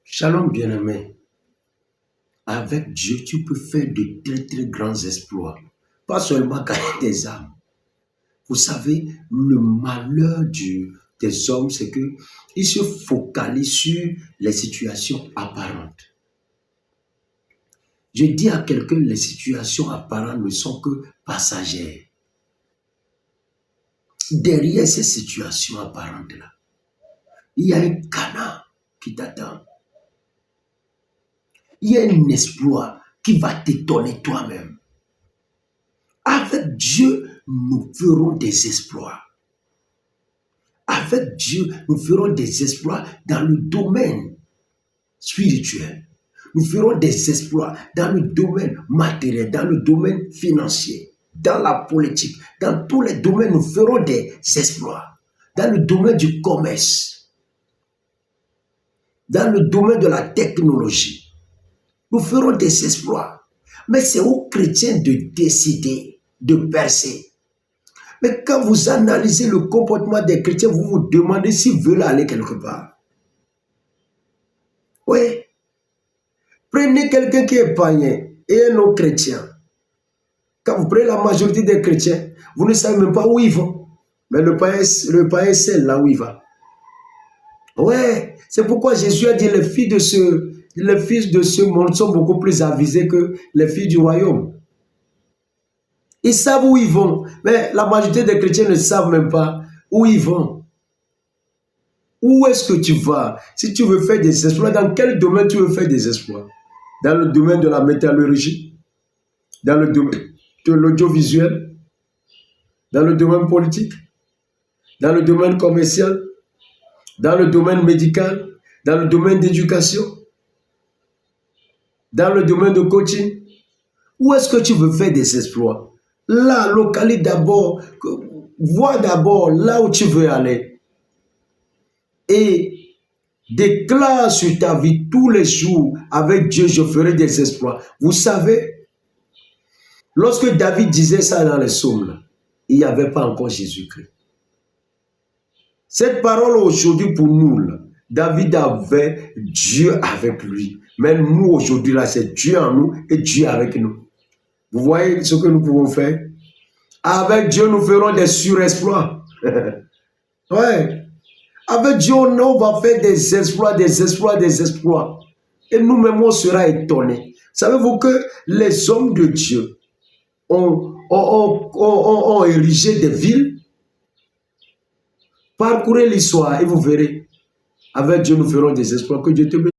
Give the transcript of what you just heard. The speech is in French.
Shalom bien-aimé. Avec Dieu, tu peux faire de très très grands exploits. Pas seulement gagner des âmes. Vous savez, le malheur des hommes, c'est qu'ils se focalisent sur les situations apparentes. Je dis à quelqu'un, les situations apparentes ne sont que passagères. Derrière ces situations apparentes-là, il y a un Canaan qui t'attend. Il y a un exploit qui va t'étonner toi-même. Avec Dieu, nous ferons des exploits. Avec Dieu, nous ferons des exploits dans le domaine spirituel. Nous ferons des exploits dans le domaine matériel, dans le domaine financier, dans la politique. Dans tous les domaines, nous ferons des exploits. Dans le domaine du commerce, dans le domaine de la technologie, nous ferons des exploits. Mais c'est aux chrétiens de décider, de percer. Mais quand vous analysez le comportement des chrétiens, vous vous demandez s'ils veulent aller quelque part. Oui. Prenez quelqu'un qui est païen et un autre chrétien. Quand vous prenez la majorité des chrétiens, vous ne savez même pas où ils vont. Mais le païen sait là où il va. Ouais, c'est pourquoi Jésus a dit les fils de ce monde sont beaucoup plus avisés que les filles du royaume. Ils savent où ils vont, mais la majorité des chrétiens ne savent même pas où ils vont. Où est-ce que tu vas? Si tu veux faire des exploits, dans quel domaine tu veux faire des exploits? Dans le domaine de la métallurgie? Dans le domaine de l'audiovisuel? Dans le domaine politique? Dans le domaine commercial? Dans le domaine médical? Dans le domaine d'éducation? Dans le domaine de coaching? Où est-ce que tu veux faire des exploits? Là, localise d'abord, vois d'abord là où tu veux aller. Et déclare sur ta vie tous les jours, avec Dieu, je ferai des exploits. Vous savez, lorsque David disait ça dans les psaumes, il n'y avait pas encore Jésus-Christ. Cette parole aujourd'hui pour nous, là, David avait Dieu avec lui. Mais nous aujourd'hui, là, c'est Dieu en nous et Dieu avec nous. Vous voyez ce que nous pouvons faire? Avec Dieu, nous ferons des surexploits. Ouais. Avec Dieu, on va faire des exploits, des exploits, des exploits. Et nous-mêmes, on sera étonnés. Savez-vous que les hommes de Dieu ont érigé des villes? Parcourez l'histoire et vous verrez. Avec Dieu, nous ferons des exploits. Que Dieu te bénisse.